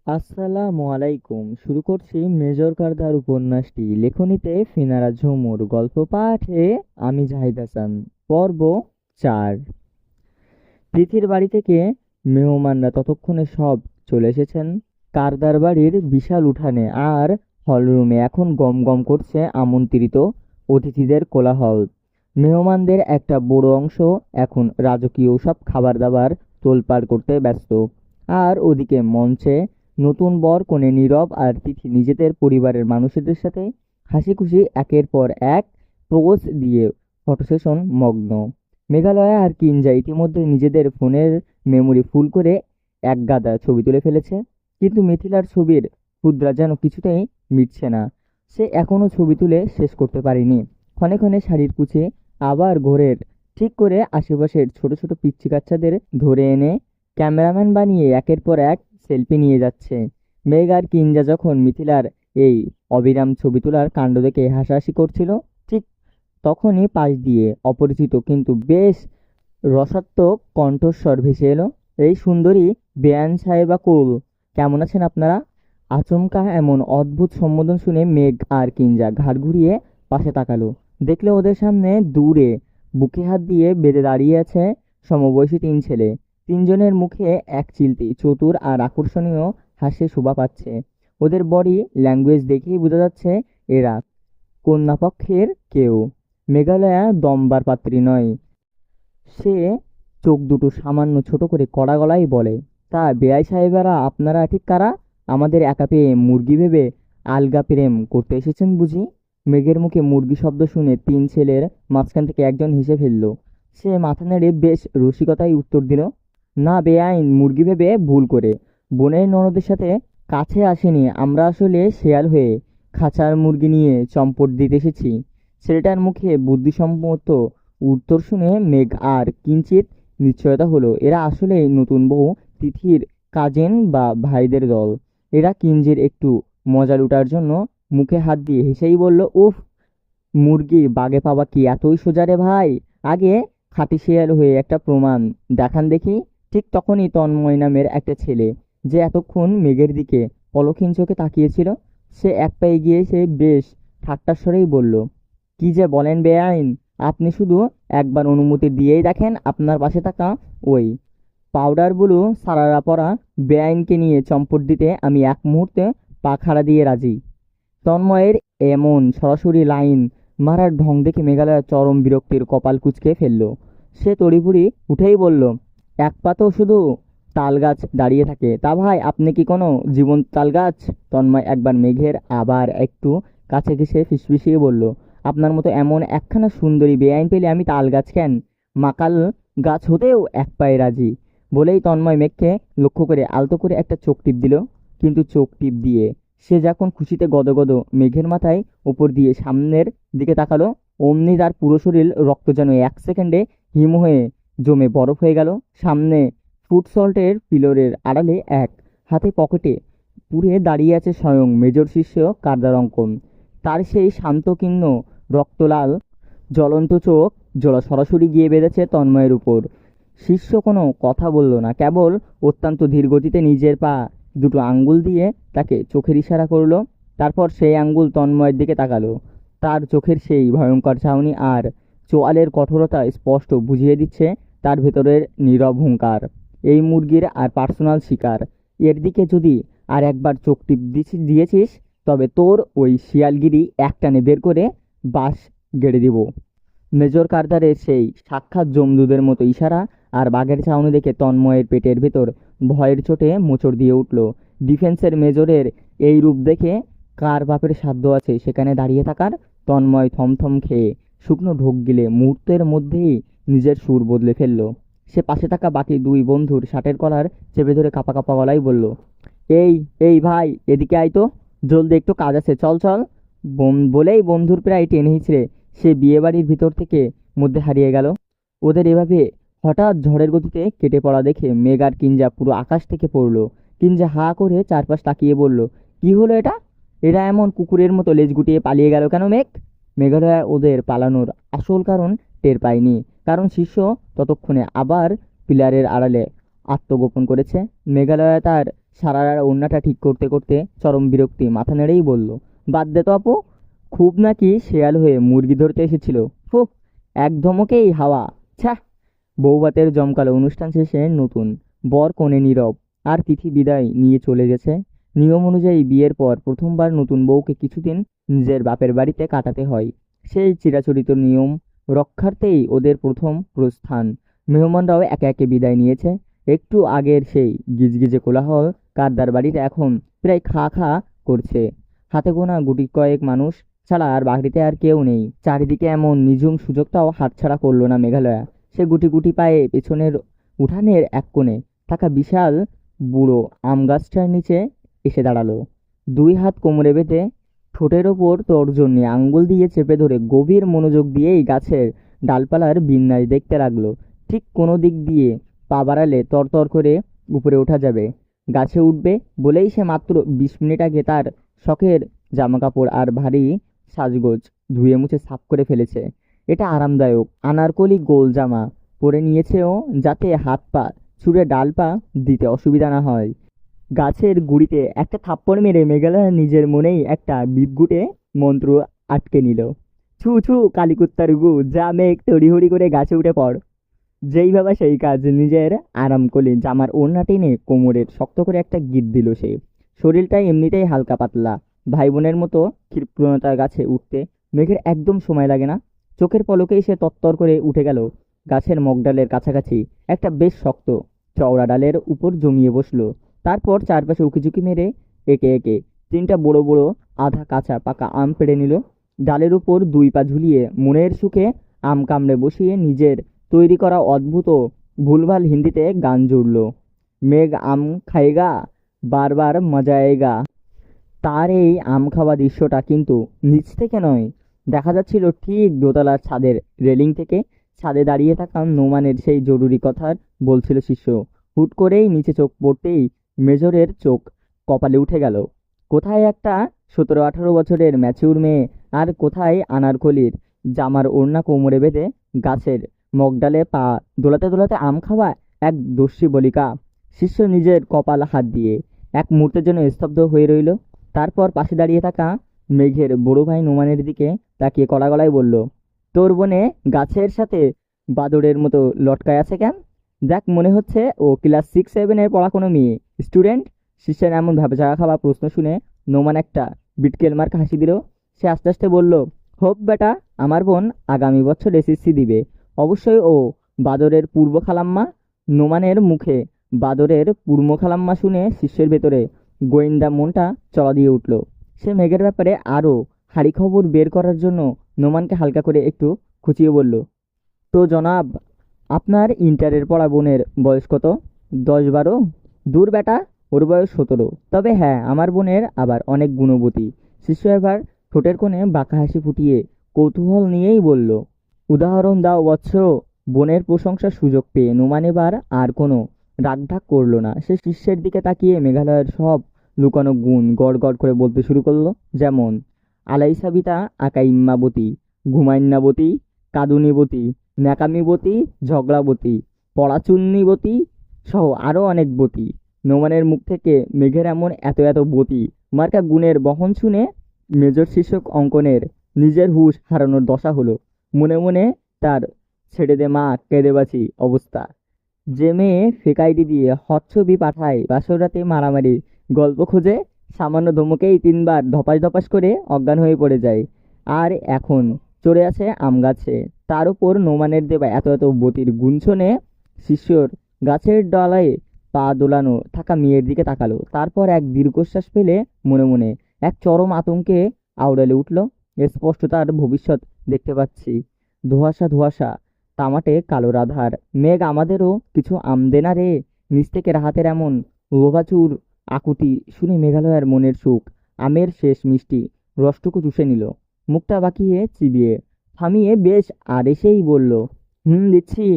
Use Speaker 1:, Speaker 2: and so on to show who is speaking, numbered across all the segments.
Speaker 1: আসসালামু আলাইকুম। শুরু করছি মেজর কারদার উপন্যাসটি। লেখনীতে ফিনারা ঝুমুর, গল্প পাঠে আমি জাহিদ হাসান। পর্ব 4। তিথির বাড়ি থেকে মেহমানরা ততক্ষণে সব চলে এসেছেন। কারদার বাড়ির বিশাল উঠানে আর হলরুমে এখন গম গম করছে আমন্ত্রিত অতিথিদের কোলাহল। মেহমানদের একটা বড় অংশ এখন রাজকীয় সব খাবার দাবার তোলপাড় করতে ব্যস্ত। আর ওদিকে মঞ্চে নতুন বর কনে নীরব আর তিথি নিজেদের পরিবারের মানুষদের সাথে হাসি খুশি একের পর এক পোজ দিয়ে ফটো সেশন মগ্ন। মেঘালয়া আর কিঞ্জা ইতিমধ্যে নিজেদের ফোনের মেমোরি ফুল করে একগাদা ছবি তুলে ফেলেছে। কিন্তু মিথিলার ছবির ক্ষুদ্রা যেন কিছুতেই মিটছে না। সে এখনো ছবি তুলে শেষ করতে পারেনি। ক্ষণে ক্ষণে শাড়ির কুচে আবার ঘোরের ঠিক করে আশেপাশের ছোট ছোট পিচ্চি বাচ্চাদের ধরে এনে ক্যামেরাম্যান বানিয়ে একের পর এক সেলফি নিয়ে যাচ্ছে। মেঘ আর কিঞ্জা যখন মিথিলার এই অবিরাম ছবি তোলার কাণ্ড দেখে হাসাহাসি করছিল, ঠিক তখনই পাশ দিয়ে অপরিচিত কিন্তু বেশ রসাত্মক কণ্ঠস্বর ভেসে এলো। এই সুন্দরী বেয়ান সাহেবা কুল, কেমন আছেন আপনারা? আচমকা এমন অদ্ভুত সম্বোধন শুনে মেঘ আর কিঞ্জা ঘাড় ঘুরিয়ে পাশে তাকালো। দেখলে ওদের সামনে দূরে বুকে হাত দিয়ে বেঁধে দাঁড়িয়ে আছে সমবয়সী তিন ছেলে। তিনজনের মুখে এক চিলতি চতুর আর আকর্ষণীয় হাসি শোভা পাচ্ছে। ওদের বডি ল্যাঙ্গুয়েজ দেখেই বোঝা যাচ্ছে এরা কন্যাপক্ষের কেউ। মেঘালয়া দমবার পাত্রী নয়। সে চোখ দুটো সামান্য ছোট করে কড়া গলায় বলে, তা বেয়াই সাহেবেরা আপনারা ঠিক কারা? আমাদের একা পেয়ে মুরগি ভেবে আলগা প্রেম করতে এসেছেন বুঝি? মেঘের মুখে মুরগি শব্দ শুনে তিন ছেলের মাঝখান থেকে একজন হেসে ফেলল। সে মাথা নেড়ে বেশ রসিকতায় উত্তর দিল, না বেআইন মুরগি ভেবে ভুল করে। বোনের ননদের সাথে কাছে আসেনি, আমরা আসলে শেয়াল হয়ে খাঁচার মুরগি নিয়ে চম্পট দিতে এসেছি। ছেলেটার মুখে বুদ্ধিসম্মত উত্তর শুনে মেঘ আর কিঞ্চিত নিশ্চয়তা হলো। এরা আসলে নতুন বউ তিথির কাজিন বা ভাইদের দল। এরা কিঞ্জির একটু মজা লুটার জন্য মুখে হাত দিয়ে হেসেই বলল, উফ, মুরগি বাগে পাওয়া কি এতই সোজা রে ভাই? আগে খাঁটি শেয়াল হয়ে একটা প্রমাণ দেখান দেখি। ঠিক তখনই তন্ময় নামের একটা ছেলে, যে এতক্ষণ মেঘের দিকে পলকহীন চোখে তাকিয়েছিল, সে এক পায়ে গিয়ে সে বেশ ঠাট্টার স্বরেই বলল, কি যে বলেন বেআইন, আপনি শুধু একবার অনুমতি দিয়েই দেখেন আপনার পাশে থাকা ওই পাউডার ব্লু সারারা পরা বেআইনকে নিয়ে চম্পট দিতে আমি এক মুহূর্তে পা খাড়া দিয়ে রাজি। তন্ময়ের এমন সরাসরি লাইন মারার ঢং দেখে মেঘালয় চরম বিরক্তির কপাল কুঁচকে ফেলল। সে তড়িঘড়ি উঠেই বলল, এক পাতেও শুধু তাল গাছ দাঁড়িয়ে থাকে, তা ভাই আপনি কি কোনো জীবন্ত তাল গাছ? তন্ময় একবার মেঘের আবার একটু কাছে ঘেঁষে ফিসফিসিয়ে বলল, আপনার মতো এমন একখানা সুন্দরী বেআইন পেলে আমি তাল গাছ কেন, মাকাল গাছ হতেও এক পায়ে রাজি। বলেই তন্ময় মেঘকে লক্ষ্য করে আলতো করে একটা চোখ টিপ দিল। কিন্তু চোখ টিপ দিয়ে সে যখন খুশিতে গদগদ মেঘের মাথায় উপর দিয়ে সামনের দিকে তাকালো, অমনি তার পুরো শরীর রক্ত যেন এক সেকেন্ডে হিম হয়ে জমে বরফ হয়ে গেল। সামনে ফুড সল্টের পিলরের আড়ালে এক হাতে পকেটে পুড়ে দাঁড়িয়ে আছে স্বয়ং মেজর শিষ্য কারদার অঙ্কন। তার সেই শান্তকীর্ণ রক্তলাল জ্বলন্ত চোখ জোড়া সরাসরি গিয়ে বেঁধেছে তন্ময়ের উপর। শিষ্য কোনো কথা বলল না, কেবল অত্যন্ত ধীর গতিতে নিজের পা দুটো আঙ্গুল দিয়ে তাকে চোখের ইশারা করলো। তারপর সেই আঙ্গুল তন্ময়ের দিকে তাকালো। তার চোখের সেই ভয়ঙ্কর চাহনি আর চোয়ালের কঠোরতা স্পষ্ট বুঝিয়ে দিচ্ছে তার ভেতরের নীরব হুঙ্কার। এই মুরগির আর পার্সোনাল শিকার, এর দিকে যদি আর একবার চোখ টিপ দিয়েছিস তবে তোর ওই শিয়ালগিরি একটানে বের করে বাঁশ গেড়ে দিব। মেজর কার্দারের সেই সাক্ষাৎ জমদূতের মতো ইশারা আর বাঘের চাউনি দেখে তন্ময়ের পেটের ভেতর ভয়ের চোটে মোচড় দিয়ে উঠল। ডিফেন্সের মেজরের এই রূপ দেখে কার বাপের সাধ্য আছে সেখানে দাঁড়িয়ে থাকার? তন্ময় থমথম খেয়ে শুকনো ঢোক গিলে মুহূর্তের মধ্যেই নিজের সুর বদলে ফেলল। সে পাশে থাকা বাকি দুই বন্ধুর শার্টের কলার চেপে ধরে কাঁপা কাঁপা গলায় বলল, এই এই ভাই, এদিকে আয় তো, জলদি একটু কাজ আছে, চল চল। বলেই বন্ধুর প্রায় টেনে হিঁচড়ে সে বিয়েবাড়ির ভিতর থেকে মধ্যে হারিয়ে গেল। ওদের এভাবে হঠাৎ ঝড়ের গতিতে কেটে পড়া দেখে মেঘ আর কিঞ্জা পুরো আকাশ থেকে পড়লো। কিঞ্জা হা করে চারপাশ তাকিয়ে বলল, কি হলো এটা? এরা এমন কুকুরের মতো লেজ গুটিয়ে পালিয়ে গেল কেন মেঘ? মেঘালয় ওদের পালানোর আসল কারণ টের পায়নি, কারণ শিষ্য ততক্ষণে আবার পিলারের আড়ালে আত্মগোপন করেছে। মেঘালয় তার সারারার ওড়নাটা ঠিক করতে করতে চরম বিরক্তি মাথা নেড়েই বলল, বাদ দে তো আপু, খুব নাকি শেয়াল হয়ে মুরগি ধরতে এসেছিল। ফু, এক ধমকেই হাওয়া। ছ্যাঃ। বৌভাতের জমকালো অনুষ্ঠান শেষে নতুন বর কনে নীরব, আর তিথি বিদায় নিয়ে চলে গেছে। নিয়ম অনুযায়ী বিয়ের পর প্রথমবার নতুন বউকে কিছুদিন নিজের বাপের বাড়িতে কাটাতে হয়। সেই চিরাচরিত নিয়ম রক্ষার্থেই ওদের প্রথম প্রস্থান। মেহমানরাও একে একে বিদায় নিয়েছে। একটু আগের সেই গিজগিজে কোলাহল কারদার বাড়িটা এখন প্রায় খা খা করছে। হাতে গোনা গুটি কয়েক মানুষ ছাড়া আর বাড়িতে আর কেউ নেই। চারিদিকে এমন নিঝুম সুযোগটাও হাতছাড়া করলো না মেঘালয়া। সে গুটি গুটি পায়ে পেছনের উঠানের এক কোণে থাকা বিশাল বুড়ো আম গাছটার নিচে এসে দাঁড়ালো। দুই হাত কোমরে বেঁধে ঠোঁটের ওপর তর্জনী আঙ্গুল দিয়ে চেপে ধরে গভীর মনোযোগ দিয়েই গাছের ডালপালার বিন্যাস দেখতে লাগলো। ঠিক কোনো দিক দিয়ে পা বাড়ালে তরতর করে উপরে ওঠা যাবে, গাছে উঠবে বলেই সে মাত্র 20 মিনিট আগে তার শখের জামাকাপড় আর ভারী সাজগোজ ধুয়ে মুছে সাফ করে ফেলেছে। এটা আরামদায়ক আনারকলি গোল জামা পরে নিয়েছে ও, যাতে হাত পা ছুঁড়ে ডাল পা দিতে অসুবিধা না হয়। গাছের গুঁড়িতে একটা থাপ্পড় মেরে মেঘালয় নিজের মনেই একটা বিদঘুটে মন্ত্র আটকে নিল। ছু ছু কালিকুত্তার গু, যা মেঘ তড়িহড়ি করে গাছে উঠে পড়। যেই ভাবা সেই কাজ। নিজের আরাম করে জামার ওড়না টেনে কোমরের শক্ত করে একটা গিঁট দিল সে। শরীরটা এমনিতেই হালকা পাতলা, ভাই বোনের মতো ক্ষিপ্রতার গাছে উঠতে মেঘের একদম সময় লাগে না। চোখের পলকেই সে তত্তর করে উঠে গেল গাছের মগডালের কাছাকাছি একটা বেশ শক্ত চওড়া ডালের উপর জমিয়ে বসলো। তারপর চারপাশে উকিঝুঁকি মেরে একে একে 3টা বড় বড় আধা কাঁচা পাকা আম পেড়ে নিল। ডালের উপর 2 পা ঝুলিয়ে মনের সুখে আম কামড়ে বসিয়ে নিজের তৈরি করা অদ্ভুত ভুলভাল হিন্দিতে গান জুড়ল। মেঘ আম খায়েগা, বারবার মজা আয়েগা। তার এই আম খাওয়া দৃশ্যটা কিন্তু নিচ থেকে নয়, দেখা যাচ্ছিল ঠিক দোতলার ছাদের রেলিং থেকে। ছাদে দাঁড়িয়ে থাকা নোমানের সেই জরুরি কথার বলছিল শিষ্য। হুট করেই নিচে চোখ পড়তেই মেজরের চোখ কপালে উঠে গেল। কোথায় একটা 17-18 বছরের ম্যাচিউর মেয়ে, আর কোথায় আনারকলির জামার ওড়না কোমরে বেঁধে গাছের মগডালে পা দোলাতে দোলাতে আম খাওয়া এক দস্যি বলিকা। শিষ্য নিজের কপাল হাত দিয়ে এক মুহূর্তের জন্য স্তব্ধ হয়ে রইল। তারপর পাশে দাঁড়িয়ে থাকা মেঘের বড় ভাই নোমানের দিকে তাকিয়ে কড়া গলায় বলল, তোর বোনে গাছের সাথে বাদরের মতো লটকায় আছে কেন? দেখ, মনে হচ্ছে ও ক্লাস 6-7-এর পড়া কোনো মেয়ে স্টুডেন্ট। শিষ্যের এমন ভ্যাবচাকা খাওয়া প্রশ্ন শুনে নোমান একটা বিটকেল মার্কা হাসি দিল। সে আস্তে আস্তে বলল, হোপ বেটা, আমার বোন আগামী বছর এসএসসি দিবে। অবশ্যই ও বাদরের পূর্ব খালাম্মা। নোমানের মুখে বাদরের পূর্ব খালাম্মা শুনে শিষ্যের ভেতরে গোয়েন্দা মনটা চড়া দিয়ে উঠল। সে মেঘের ব্যাপারে আরও হাড়ি খবর বের করার জন্য নোমানকে হালকা করে একটু খুঁচিয়ে বলল, তো জনাব, আপনার ইন্টারের পড়া বোনের বয়স কত? 10-12? দূর বেটা, ওর বয়স 17। তবে হ্যাঁ, আমার বোনের আবার অনেক গুণবতী। শিষ্য এবার ঠোঁটের কোণে বাঁকা হাসি ফুটিয়ে কৌতূহল নিয়েই বলল, উদাহরণ দাও বৎস। বোনের প্রশংসার সুযোগ পেয়ে নোমান এবার আর কোনো রাগঢাক করল না। সে শিষ্যের দিকে তাকিয়ে মেঘালয়ের সব লুকানো গুণ গড় গড় করে বলতে শুরু করলো। যেমন আলাইসাবিতা আকাইম্মাবতী, ঘুমাইন্নাবতী, কাদুনিবতী, ন্যাকামিবতী, ঝগড়াবতী, পড়াচুন্নিবতী সহ আরও অনেক বতী। নোমানের মুখ থেকে মেঘের এমন এত এত বতী মার্কা গুণের বহন শুনে মেজর শিক্ষক অঙ্কনের নিজের হুঁশ হারানোর দশা হলো। মনে মনে তার ছেড়ে দে মা, কেঁদে বাঁচি অবস্থা। যে মেয়ে ফেক আইডি দিয়ে হট ছবি পাঠায়, বাসর রাতে মারামারি গল্প খোঁজে, সামান্য ধমকেই 3বার ধপাস ধপাস করে অজ্ঞান হয়ে পড়ে যায়, আর এখন চড়ে আছে আম গাছে। তার উপর নোমানের দেবা এত এত বতির গুঞ্জনে শিষ্যর গাছের ডালায় পা দোলানো থাকা মেয়ের দিকে তাকালো। তারপর এক দীর্ঘশ্বাস ফেলে মনে মনে এক চরম আতঙ্কে আউড়ালে উঠল, স্পষ্ট তার ভবিষ্যৎ দেখতে পাচ্ছি। ধোঁয়াশা ধোঁয়াশা, তামাটে কালো রাধার। মেঘ, আমাদেরও কিছু আম দে না রে। নিচ থেকে রাহাতের এমন লোভাচুর আকুতি শুনে মেঘালয়ের মনের সুখ আমের শেষ মিষ্টি রসটুকু চুষে নিল। মুখটা বাঁকিয়ে চিবিয়ে থামিয়ে বেশ আর এসেই বলল, দিচ্ছি।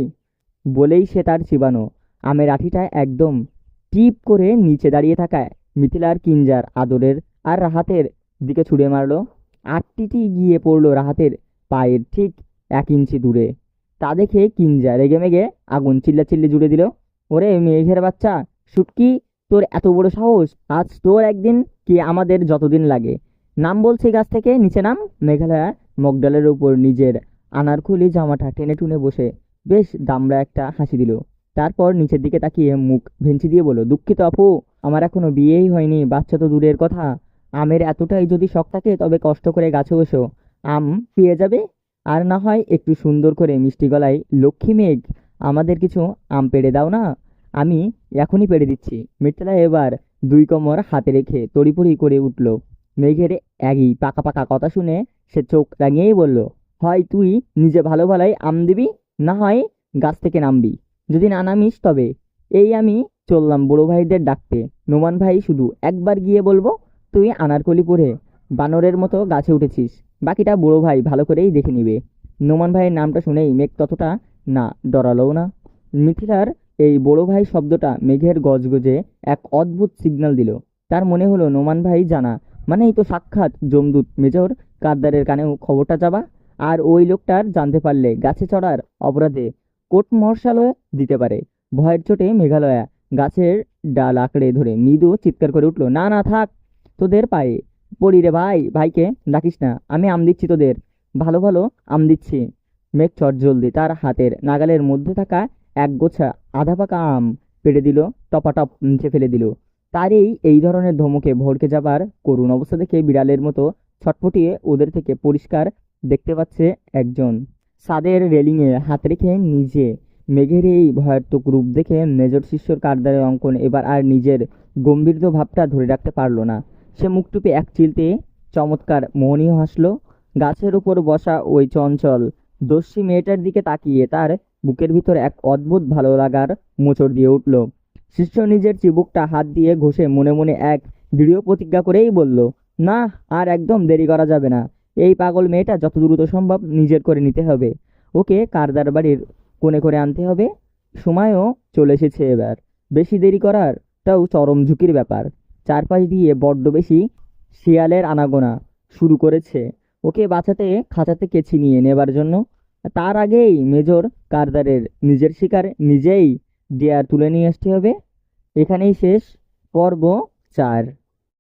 Speaker 1: বলেই সে তার চিবানো আমের আঠিটা একদম টিপ করে নিচে দাঁড়িয়ে থাকায় মিথিলার কিঞ্জার আদরের আর রাহাতের দিকে ছুঁড়ে মারল। আটটিটি গিয়ে পড়ল রাহাতের পায়ের ঠিক 1 ইঞ্চি দূরে। তা দেখে কিঞ্জা রেগে মেগে আগুন চিল্লাচিল্লি জুড়ে দিল, ওরে মেঘের বাচ্চা শুটকি, তোর এত বড় সাহস, আজ তোর একদিন কি আমাদের যতদিন লাগে। নাম বলছি গাছ থেকে, নিচে নাম। মেঘালয়া মগডালের উপর নিজের আনারকলি জামাটা টেনে টুনে বসে বেশ দামড়া একটা হাসি দিল। তারপর নিচের দিকে তাকিয়ে মুখ ভেঞ্চি দিয়ে বলল, দুঃখিত আপু, আমার এখনো বিয়েই হয়নি, বাচ্চা তো দূরের কথা। আমের এতটাই যদি শখ থাকে তবে কষ্ট করে গাছে বসো, আম পেয়ে যাবে। আর না হয় একটু সুন্দর করে মিষ্টি গলায়, লক্ষ্মী মেঘ, আমাদের কিছু আম পেড়ে দাও না, আমি এখনই পেড়ে দিচ্ছি। মৃত্যুলা এবার দুই কোমর হাতে রেখে তড়িপড়ি করে উঠল। মেঘের একই পাকা পাকা কথা শুনে সে চোখ রাঙিয়েই বলল, হয় তুই নিজে ভালো ভালোই আম দিবি, না হয় গাছ থেকে নামবি। যদি না নামিস তবে এই আমি চললাম বড় ভাইদের ডাকতে। নোমান ভাই শুধু একবার গিয়ে বলবো তুই আনারকলি পরে বানরের মতো গাছে উঠেছিস, বাকিটা বড় ভাই ভালো করেই দেখে নিবে। নোমান ভাইয়ের নামটা শুনেই মেঘ ততটা না ডরালোও না। মিথিলার এই বড় ভাই শব্দটা মেঘের গজগজে এক অদ্ভুত সিগন্যাল দিল। তার মনে হলো নোমান ভাই জানা মানেই তো সাক্ষাৎ যমদূত মেজর কার্দারের কানেও খবরটা যাবা। আর ওই লোকটার জানতে পারলে গাছে চড়ার অপরাধে কোর্ট মার্শালও দিতে পারে। ভয়ের চোটে মেঘালয়া গাছের ডাল আঁকড়ে ধরে মৃদু চিৎকার করে উঠল, না না থাক, তোদের পায়ে পড়ি রে ভাই, ভাইকে ডাকিস না, আমি আম দিচ্ছি তোদের, ভালো ভালো আম দিচ্ছি। মেঘ চটজলদি তার হাতের নাগালের মধ্যে থাকা এক গোছা আধা পাকা আম পেড়ে দিল, টপাটপ নিচে ফেলে দিল। তার এই ধরনের ধমকে ভড়কে যাবার করুণ অবস্থা দেখে বিড়ালের মতো ছটফটিয়ে ওদের থেকে পরিষ্কার দেখতে পাচ্ছে একজন। ছাদের রেলিংয়ে হাত রেখে নিজে মেঘের এই ভয়াত্মক রূপ দেখে মেজর শিষ্যর কারদারের অঙ্কন এবার আর নিজের গম্ভীর ভাবটা ধরে রাখতে পারল না। সে মুখ টুপে এক চিলতে চমৎকার মোহনীয় হাসল। গাছের উপর বসা ওই চঞ্চল দস্যি মেয়েটার দিকে তাকিয়ে তার বুকের ভিতর এক অদ্ভুত ভালো লাগার মোচড় দিয়ে উঠল। শিষ্য নিজের চিবুকটা হাত দিয়ে ঘষে মনে মনে এক দৃঢ় প্রতিজ্ঞা করেই বলল, না, আর একদম দেরি করা যাবে না। এই পাগল মেয়েটা যত দ্রুত সম্ভব নিজের করে নিতে হবে, ওকে কারদার বাড়ির কোণে করে আনতে হবে। সময়ও চলে এসেছে এবার, বেশি দেরি করারটাও চরম ঝুঁকির ব্যাপার। চারপাশ দিয়ে বড্ড বেশি শিয়ালের আনাগোনা শুরু করেছে ওকে বাঁচাতে খাঁচা থেকে ছিনিয়ে নেবার জন্য। তার আগেই মেজর কারদারের নিজের শিকার নিজেই ডেয়ার তুলে নিয়ে আসতে হবে। এখানেই শেষ পর্ব 4।